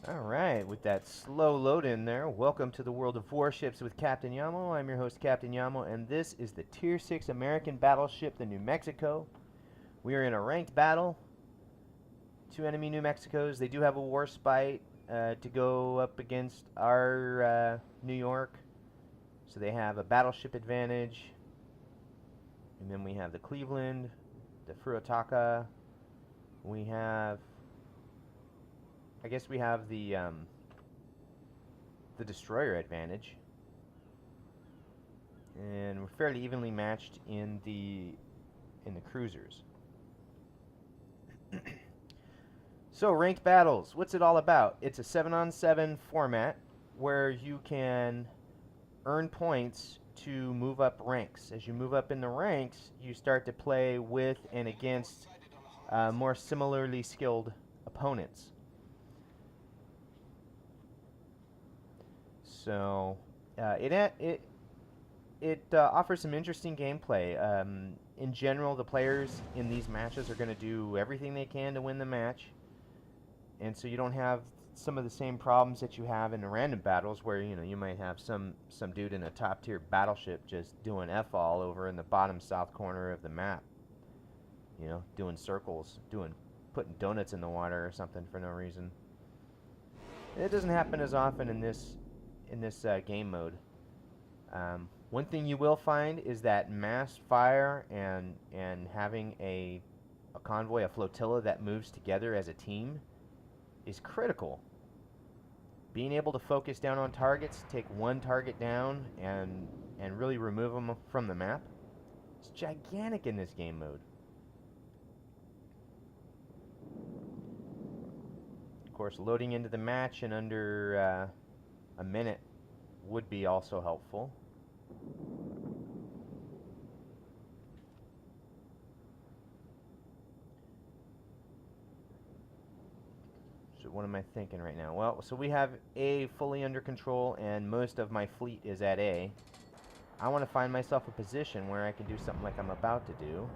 Alright, with that slow load in there, welcome to the world of warships with Captain Yamo. I'm your host, Captain Yamo, and this is the Tier 6 American Battleship, the New Mexico. We are in a ranked battle. Two enemy New Mexicos. They do have a war spite to go up against our New York. So they have a battleship advantage. And then we have the Cleveland, the Furutaka. We have... I guess we have the destroyer advantage, and we're fairly evenly matched in the cruisers. So ranked battles, what's it all about? It's a 7-on-7 format where you can earn points to move up ranks. As you move up in the ranks, you start to play with and against more similarly skilled opponents. So it offers some interesting gameplay. In general, the players in these matches are going to do everything they can to win the match, and so you don't have some of the same problems that you have in the random battles, where you might have some dude in a top tier battleship just doing F all over in the bottom south corner of the map. Doing circles, putting donuts in the water or something for no reason. It doesn't happen as often in this game mode. One thing you will find is that mass fire and having a convoy, a flotilla that moves together as a team is critical. Being able to focus down on targets, take one target down and really remove them from the map, it's gigantic in this game mode. Of course, loading into the match in under a minute would be also helpful. So what am I thinking right now? Well, so we have A fully under control and most of my fleet is at A. I want to find myself a position where I can do something like I'm about to do.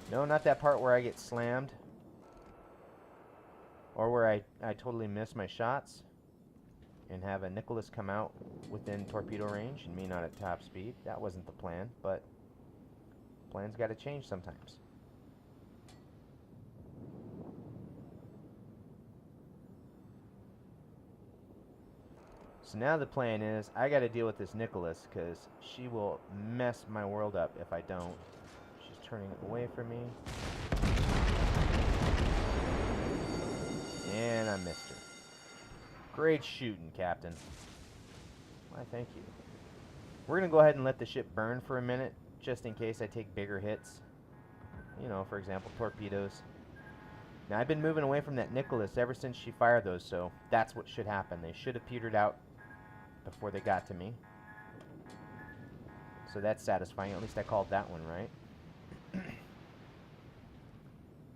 No, not that part where I get slammed. Or where I totally miss my shots and have a Nicholas come out within torpedo range and me not at top speed. That wasn't the plan, but plans got to change sometimes. So now the plan is I got to deal with this Nicholas because she will mess my world up if I don't. Turning away from me. And I missed her. Great shooting, Captain. Why, thank you. We're going to go ahead and let the ship burn for a minute, just in case I take bigger hits. For example, torpedoes. Now, I've been moving away from that Nicholas ever since she fired those, so that's what should happen. They should have petered out before they got to me. So that's satisfying. At least I called that one right.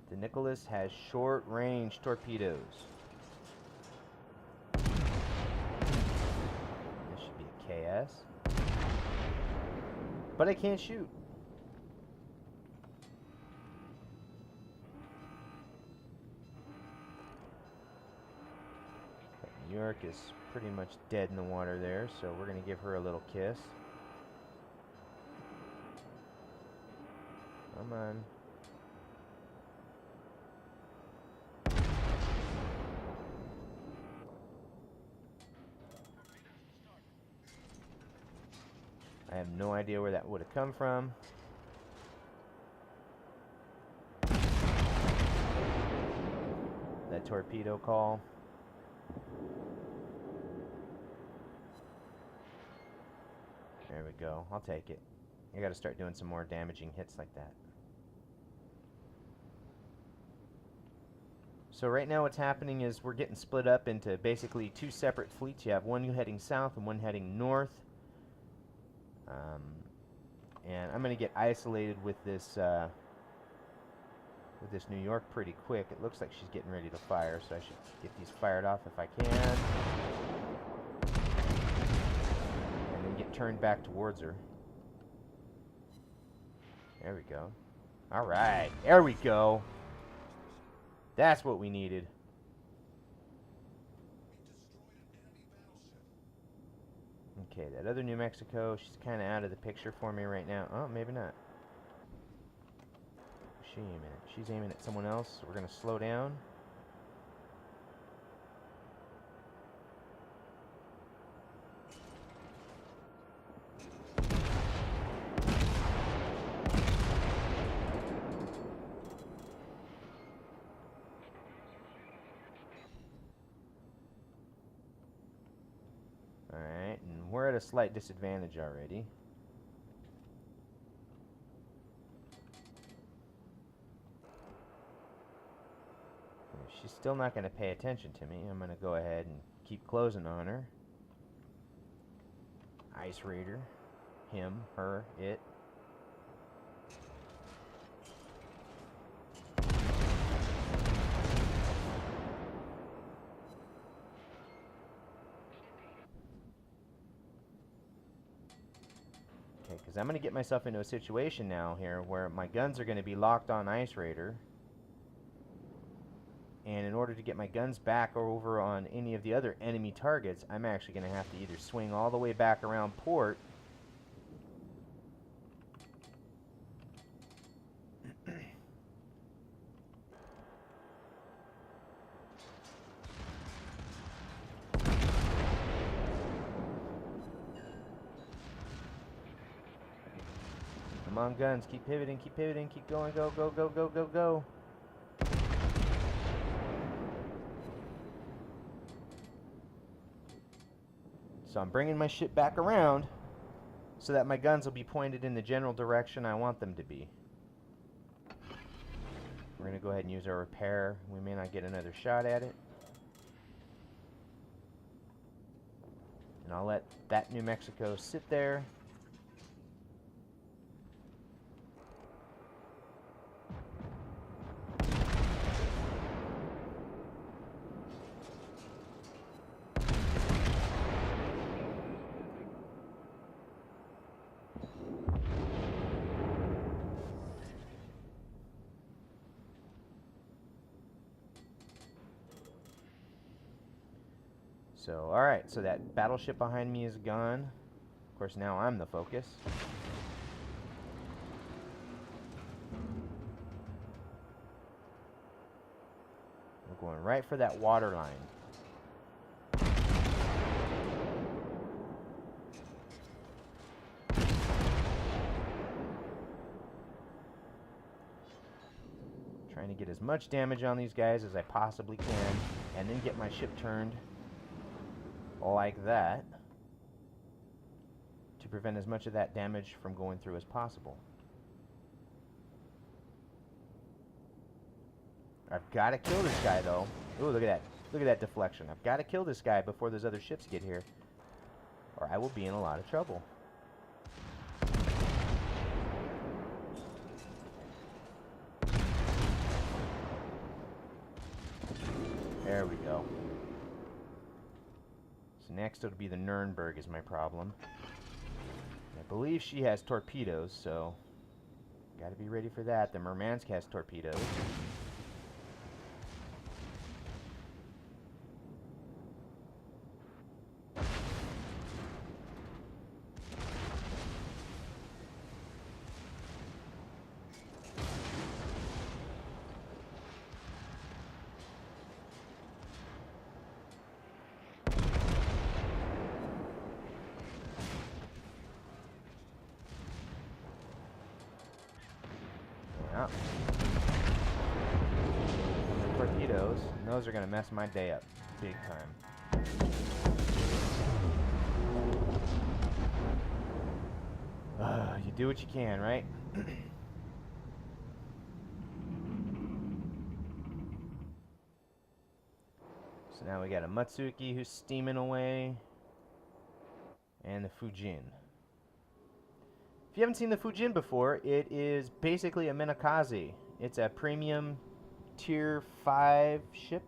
The Nicholas has short-range torpedoes. This should be a KS. But I can't shoot. New York is pretty much dead in the water there, so we're going to give her a little kiss. Come on. I have no idea where that would have come from. That torpedo call. There we go. I'll take it. I gotta start doing some more damaging hits like that. So right now what's happening is we're getting split up into basically two separate fleets. You have one heading south and one heading north. And I'm going to get isolated with this New York pretty quick. It looks like she's getting ready to fire, so I should get these fired off if I can. And then get turned back towards her. There we go. Alright, there we go. That's what we needed. Okay, that other New Mexico, she's kind of out of the picture for me right now. Oh, maybe not. Who's she aiming at? She's aiming at someone else. So we're going to slow down. Alright, and we're at a slight disadvantage already. If she's still not going to pay attention to me, I'm going to go ahead and keep closing on her. Ice Raider. Him, her, it. Because I'm going to get myself into a situation now here where my guns are going to be locked on Ice Raider. And in order to get my guns back over on any of the other enemy targets, I'm actually going to have to either swing all the way back around port. Come on, guns. Keep pivoting, keep going. Go, go, go, go, go, go. So I'm bringing my ship back around so that my guns will be pointed in the general direction I want them to be. We're going to go ahead and use our repair. We may not get another shot at it. And I'll let that New Mexico sit there. So, alright, so that battleship behind me is gone. Of course, now I'm the focus. We're going right for that water line. Trying to get as much damage on these guys as I possibly can, and then get my ship turned like that to prevent as much of that damage from going through as possible. I've got to kill this guy though. Ooh, look at that. Look at that deflection. I've got to kill this guy before those other ships get here, or I will be in a lot of trouble. There we go. Next it'll be the Nuremberg is my problem. I believe she has torpedoes, so gotta be ready for that. The Murmansk has torpedoes. Yeah. And the torpedoes, and those are going to mess my day up big time. You do what you can, right? So now we got a Matsuki who's steaming away, and the Fujin. If you haven't seen the Fujin before, it is basically a Minakaze. It's a premium Tier 5 ship.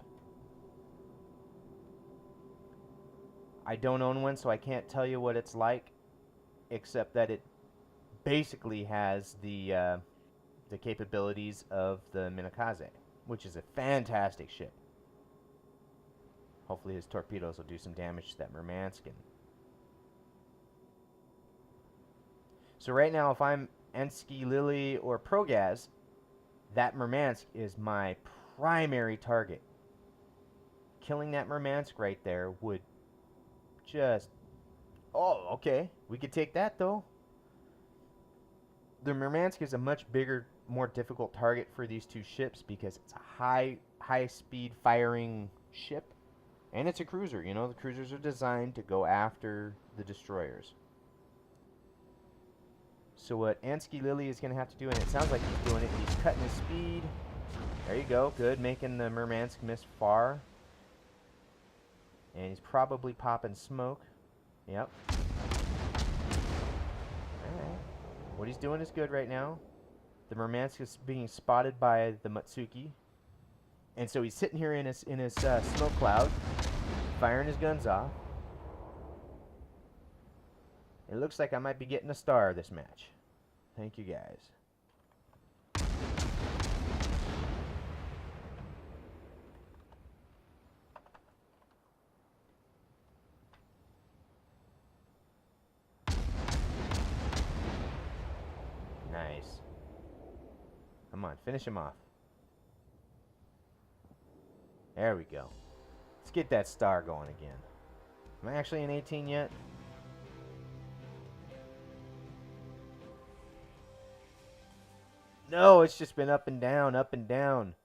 I don't own one, so I can't tell you what it's like, except that it basically has the capabilities of the Minakaze, which is a fantastic ship. Hopefully his torpedoes will do some damage to that Murmansk. So right now, if I'm Enski, Lily, or Progaz, that Murmansk is my primary target. Killing that Murmansk right there would just... Oh, okay. We could take that, though. The Murmansk is a much bigger, more difficult target for these two ships because it's a high-speed firing ship. And it's a cruiser. You know, the cruisers are designed to go after the destroyers. So what Ansky Lily is going to have to do, and it sounds like he's doing it, he's cutting his speed. There you go. Good. Making the Murmansk miss far. And he's probably popping smoke. Yep. Alright. What he's doing is good right now. The Murmansk is being spotted by the Matsuki. And so he's sitting here in his smoke cloud, firing his guns off. It looks like I might be getting a star this match. Thank you, guys. Nice. Come on, finish him off. There we go. Let's get that star going again. Am I actually in 18 yet? No, it's just been up and down, up and down.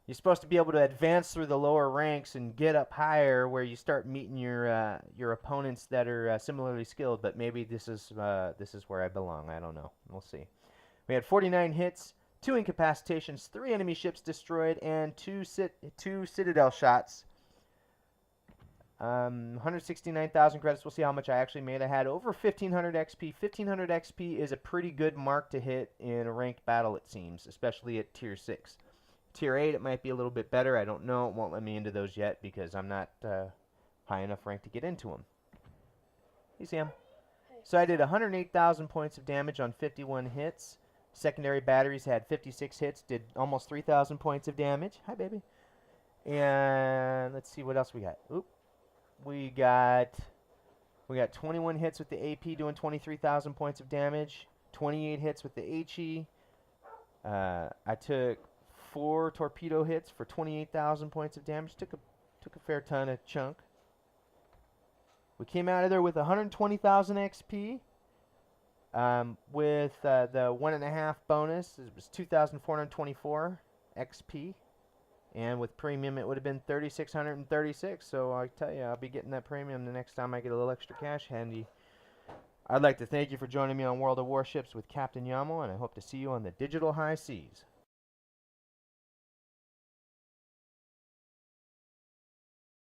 You're supposed to be able to advance through the lower ranks and get up higher where you start meeting your opponents that are similarly skilled, but maybe this is where I belong. I don't know. We'll see. We had 49 hits, 2 incapacitations, 3 enemy ships destroyed, and 2 Citadel shots. 169,000 credits. We'll see how much I actually made. I had over 1,500 XP. 1,500 XP is a pretty good mark to hit in a ranked battle, it seems, especially at Tier 6. Tier 8, it might be a little bit better. I don't know. It won't let me into those yet because I'm not high enough rank to get into them. You see him? So I did 108,000 points of damage on 51 hits. Secondary batteries had 56 hits, did almost 3,000 points of damage. Hi, baby. And let's see what else we got. Oop. We got 21 hits with the AP doing 23,000 points of damage. 28 hits with the HE. I took 4 torpedo hits for 28,000 points of damage. Took a fair ton of chunk. We came out of there with 120,000 XP. With the 1.5 bonus, it was 2,424 XP. And with premium, it would have been 3,636. So I tell you, I'll be getting that premium the next time I get a little extra cash handy. I'd like to thank you for joining me on World of Warships with Captain Yamo, and I hope to see you on the digital high seas.